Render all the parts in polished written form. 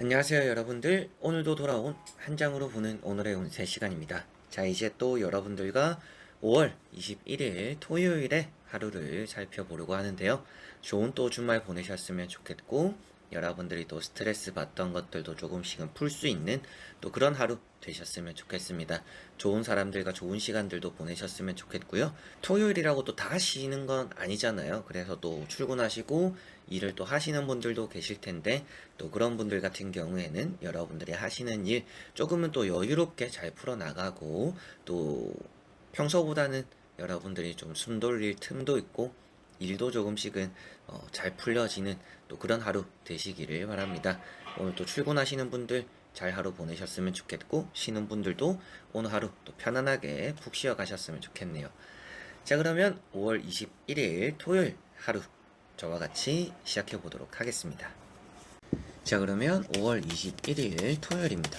안녕하세요 여러분들. 오늘도 돌아온 한 장으로 보는 오늘의 운세 시간입니다. 자, 이제 또 여러분들과 5월 21일 토요일에 하루를 살펴보려고 하는데요. 좋은 또 주말 보내셨으면 좋겠고, 여러분들이 또 스트레스 받던 것들도 조금씩은 풀 수 있는 또 그런 하루 되셨으면 좋겠습니다. 좋은 사람들과 좋은 시간들도 보내셨으면 좋겠고요. 토요일이라고 또 다 쉬는 건 아니잖아요. 그래서 또 출근하시고 일을 또 하시는 분들도 계실 텐데, 또 그런 분들 같은 경우에는 여러분들이 하시는 일 조금은 또 여유롭게 잘 풀어나가고, 또 평소보다는 여러분들이 좀 숨 돌릴 틈도 있고 일도 조금씩은 잘 풀려지는 또 그런 하루 되시기를 바랍니다. 오늘 또 출근하시는 분들 잘 하루 보내셨으면 좋겠고, 쉬는 분들도 오늘 하루 또 편안하게 푹 쉬어 가셨으면 좋겠네요. 자, 그러면 5월 21일 토요일 하루 저와 같이 시작해 보도록 하겠습니다. 자, 그러면 5월 21일 토요일입니다.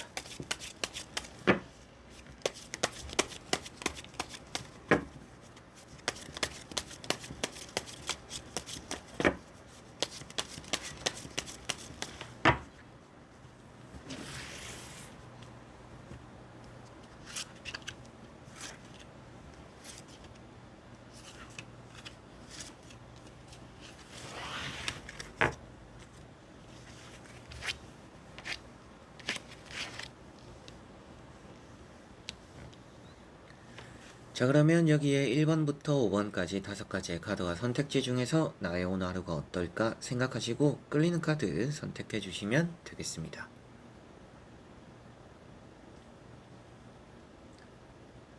자, 그러면 여기에 1번부터 5번까지 5가지의 카드와 선택지 중에서 나의 오늘 하루가 어떨까 생각하시고 끌리는 카드 선택해 주시면 되겠습니다.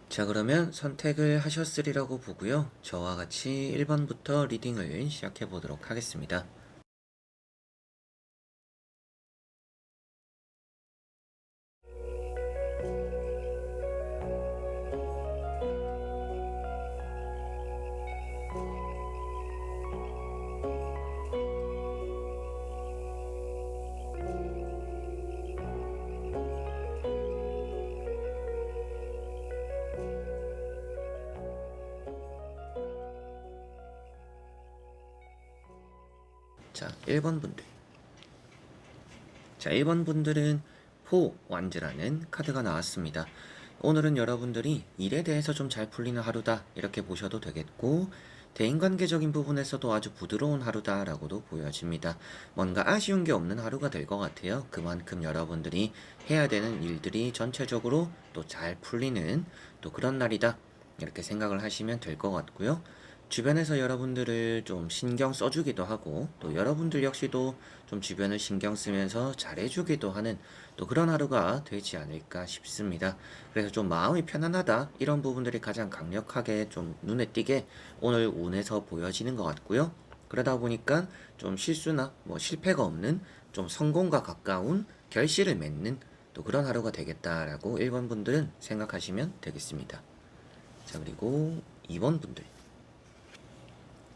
자, 그러면 선택을 하셨으리라고 보고요. 저와 같이 1번부터 리딩을 시작해 보도록 하겠습니다. 자, 1번 분들. 자, 1번 분들은 포 완즈라는 카드가 나왔습니다. 오늘은 여러분들이 일에 대해서 좀 잘 풀리는 하루다 이렇게 보셔도 되겠고, 대인관계적인 부분에서도 아주 부드러운 하루다라고도 보여집니다. 뭔가 아쉬운 게 없는 하루가 될 것 같아요. 그만큼 여러분들이 해야 되는 일들이 전체적으로 또 잘 풀리는 또 그런 날이다 이렇게 생각을 하시면 될 것 같고요. 주변에서 여러분들을 좀 신경 써주기도 하고, 또 여러분들 역시도 좀 주변을 신경 쓰면서 잘해주기도 하는 또 그런 하루가 되지 않을까 싶습니다. 그래서 좀 마음이 편안하다 이런 부분들이 가장 강력하게 좀 눈에 띄게 오늘 운에서 보여지는 것 같고요. 그러다 보니까 좀 실수나 뭐 실패가 없는 좀 성공과 가까운 결실을 맺는 또 그런 하루가 되겠다라고 1번 분들은 생각하시면 되겠습니다. 자, 그리고 2번 분들.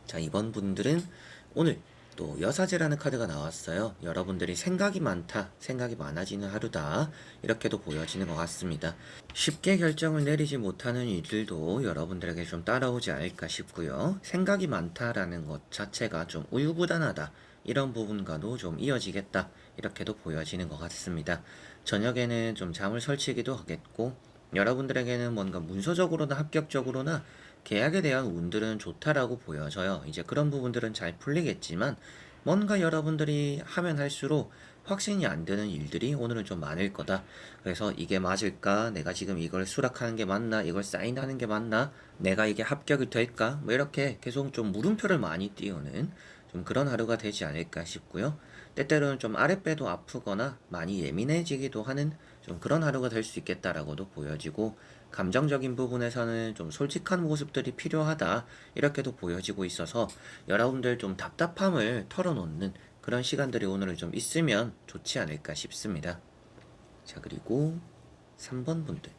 자, 이번 분들은 오늘 또 여사제라는 카드가 나왔어요. 여러분들이 생각이 많다, 생각이 많아지는 하루다 이렇게도 보여지는 것 같습니다. 쉽게 결정을 내리지 못하는 일들도 여러분들에게 좀 따라오지 않을까 싶고요. 생각이 많다라는 것 자체가 좀 우유부단하다 이런 부분과도 좀 이어지겠다 이렇게도 보여지는 것 같습니다. 저녁에는 좀 잠을 설치기도 하겠고, 여러분들에게는 뭔가 문서적으로나 합격적으로나 계약에 대한 운들은 좋다라고 보여져요. 이제 그런 부분들은 잘 풀리겠지만, 뭔가 여러분들이 하면 할수록 확신이 안 되는 일들이 오늘은 좀 많을 거다. 그래서 이게 맞을까? 내가 지금 이걸 수락하는 게 맞나? 이걸 사인하는 게 맞나? 내가 이게 합격이 될까? 뭐 이렇게 계속 좀 물음표를 많이 띄우는 좀 그런 하루가 되지 않을까 싶고요. 때때로는 좀 아랫배도 아프거나 많이 예민해지기도 하는 좀 그런 하루가 될 수 있겠다라고도 보여지고, 감정적인 부분에서는 좀 솔직한 모습들이 필요하다 이렇게도 보여지고 있어서 여러분들 좀 답답함을 털어놓는 그런 시간들이 오늘은 좀 있으면 좋지 않을까 싶습니다. 자, 그리고 3번 분들.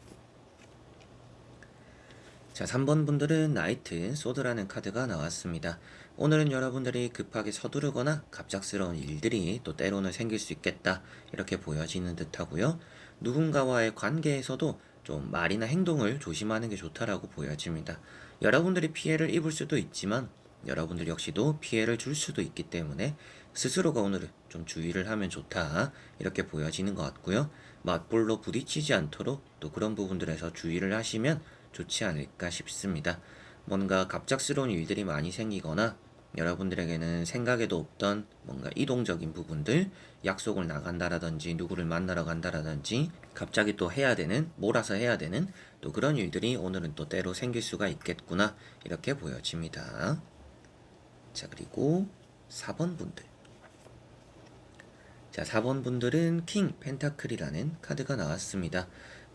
자, 3번 분들은 나이트 소드라는 카드가 나왔습니다. 오늘은 여러분들이 급하게 서두르거나 갑작스러운 일들이 또 때로는 생길 수 있겠다 이렇게 보여지는 듯하고요. 누군가와의 관계에서도 좀 말이나 행동을 조심하는 게 좋다라고 보여집니다. 여러분들이 피해를 입을 수도 있지만 여러분들 역시도 피해를 줄 수도 있기 때문에 스스로가 오늘은 좀 주의를 하면 좋다 이렇게 보여지는 것 같고요. 맞불로 부딪히지 않도록 또 그런 부분들에서 주의를 하시면 좋지 않을까 싶습니다. 뭔가 갑작스러운 일들이 많이 생기거나 여러분들에게는 생각에도 없던 뭔가 이동적인 부분들, 약속을 나간다라든지 누구를 만나러 간다라든지 갑자기 또 해야 되는, 몰아서 해야 되는 또 그런 일들이 오늘은 또 때로 생길 수가 있겠구나 이렇게 보여집니다. 자, 그리고 4번 분들. 자, 4번 분들은 킹 펜타클이라는 카드가 나왔습니다.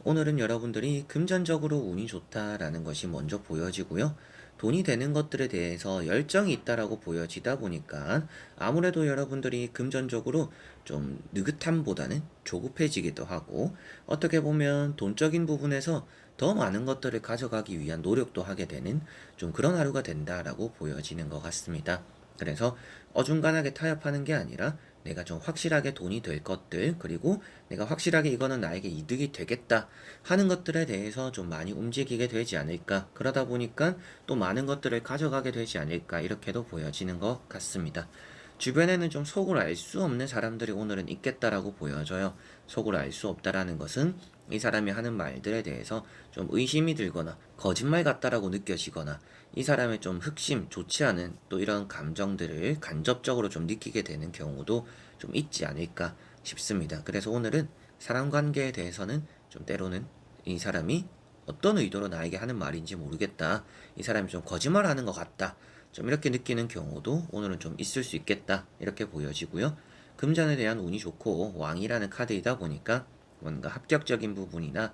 오늘은 여러분들이 금전적으로 운이 좋다라는 것이 먼저 보여지고요. 돈이 되는 것들에 대해서 열정이 있다라고 보여지다 보니까 아무래도 여러분들이 금전적으로 좀 느긋함보다는 조급해지기도 하고 어떻게 보면 돈적인 부분에서 더 많은 것들을 가져가기 위한 노력도 하게 되는 좀 그런 하루가 된다라고 보여지는 것 같습니다. 그래서 어중간하게 타협하는 게 아니라 내가 좀 확실하게 돈이 될 것들, 그리고 내가 확실하게 이거는 나에게 이득이 되겠다 하는 것들에 대해서 좀 많이 움직이게 되지 않을까. 그러다 보니까 또 많은 것들을 가져가게 되지 않을까. 이렇게도 보여지는 것 같습니다. 주변에는 좀 속을 알 수 없는 사람들이 오늘은 있겠다라고 보여져요. 속을 알 수 없다라는 것은 이 사람이 하는 말들에 대해서 좀 의심이 들거나 거짓말 같다라고 느껴지거나 이 사람의 좀 흑심, 좋지 않은 또 이런 감정들을 간접적으로 좀 느끼게 되는 경우도 좀 있지 않을까 싶습니다. 그래서 오늘은 사람 관계에 대해서는 좀 때로는 이 사람이 어떤 의도로 나에게 하는 말인지 모르겠다. 이 사람이 좀 거짓말 하는 것 같다. 좀 이렇게 느끼는 경우도 오늘은 좀 있을 수 있겠다. 이렇게 보여지고요. 금전에 대한 운이 좋고 왕이라는 카드이다 보니까 뭔가 합격적인 부분이나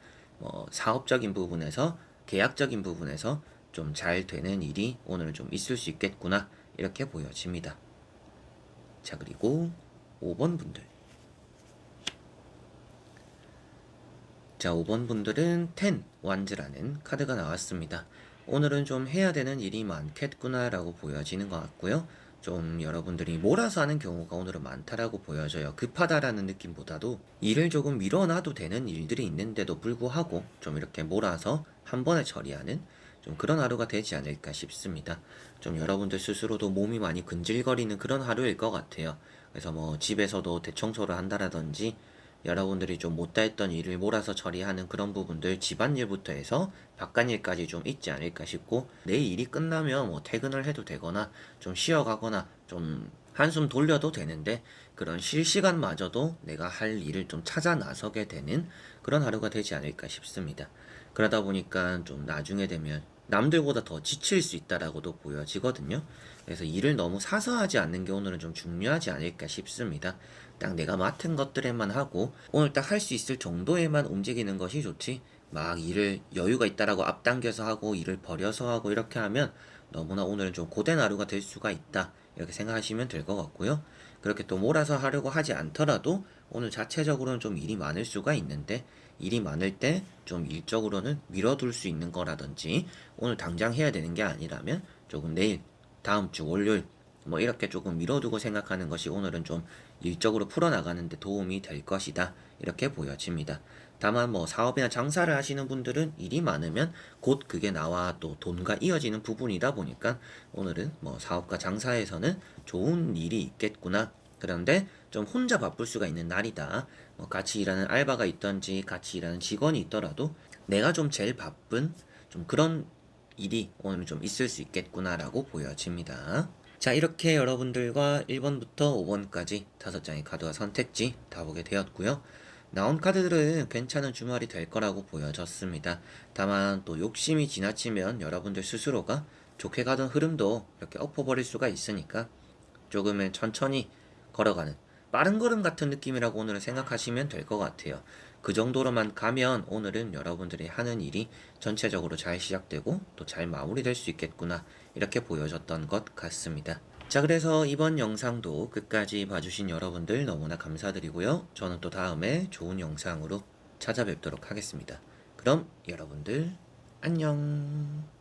사업적인 부분에서 계약적인 부분에서 좀 잘 되는 일이 오늘 좀 있을 수 있겠구나 이렇게 보여집니다. 자, 그리고 5번 분들. 자, 5번 분들은 10 완즈라는 카드가 나왔습니다. 오늘은 좀 해야 되는 일이 많겠구나라고 보여지는 것 같고요. 좀 여러분들이 몰아서 하는 경우가 오늘은 많다라고 보여져요. 급하다라는 느낌보다도 일을 조금 밀어놔도 되는 일들이 있는데도 불구하고 좀 이렇게 몰아서 한 번에 처리하는 좀 그런 하루가 되지 않을까 싶습니다. 좀 여러분들 스스로도 몸이 많이 근질거리는 그런 하루일 것 같아요. 그래서 뭐 집에서도 대청소를 한다라든지 여러분들이 좀 못다 했던 일을 몰아서 처리하는 그런 부분들 집안일부터 해서 바깥일까지 좀 있지 않을까 싶고 내 일이 끝나면 뭐 퇴근을 해도 되거나 좀 쉬어가거나 좀 한숨 돌려도 되는데 그런 쉴 시간마저도 내가 할 일을 좀 찾아 나서게 되는 그런 하루가 되지 않을까 싶습니다. 그러다 보니까 좀 나중에 되면 남들보다 더 지칠 수 있다라고도 보여지거든요. 그래서 일을 너무 사서 하지 않는 게 오늘은 좀 중요하지 않을까 싶습니다. 딱 내가 맡은 것들에만 하고 오늘 딱 할 수 있을 정도에만 움직이는 것이 좋지 막 일을 여유가 있다라고 앞당겨서 하고 일을 버려서 하고 이렇게 하면 너무나 오늘은 좀 고된 하루가 될 수가 있다 이렇게 생각하시면 될 것 같고요. 그렇게 또 몰아서 하려고 하지 않더라도 오늘 자체적으로는 좀 일이 많을 수가 있는데 일이 많을 때 좀 일적으로는 미뤄둘 수 있는 거라든지 오늘 당장 해야 되는 게 아니라면 조금 내일 다음 주 월요일 뭐 이렇게 조금 미뤄두고 생각하는 것이 오늘은 좀 일적으로 풀어나가는데 도움이 될 것이다 이렇게 보여집니다. 다만 뭐 사업이나 장사를 하시는 분들은 일이 많으면 곧 그게 나와 또 돈과 이어지는 부분이다 보니까 오늘은 뭐 사업과 장사에서는 좋은 일이 있겠구나. 그런데 좀 혼자 바쁠 수가 있는 날이다. 뭐 같이 일하는 알바가 있던지 같이 일하는 직원이 있더라도 내가 좀 제일 바쁜 좀 그런 일이 오늘 좀 있을 수 있겠구나라고 보여집니다. 자, 이렇게 여러분들과 1번부터 5번까지 5장의 카드와 선택지 다 보게 되었고요. 나온 카드들은 괜찮은 주말이 될 거라고 보여졌습니다. 다만 또 욕심이 지나치면 여러분들 스스로가 좋게 가던 흐름도 이렇게 엎어버릴 수가 있으니까 조금은 천천히 걸어가는 빠른 걸음 같은 느낌이라고 오늘은 생각하시면 될 것 같아요. 그 정도로만 가면 오늘은 여러분들이 하는 일이 전체적으로 잘 시작되고 또 잘 마무리될 수 있겠구나 이렇게 보여졌던 것 같습니다. 자, 그래서 이번 영상도 끝까지 봐주신 여러분들 너무나 감사드리고요. 저는 또 다음에 좋은 영상으로 찾아뵙도록 하겠습니다. 그럼 여러분들 안녕.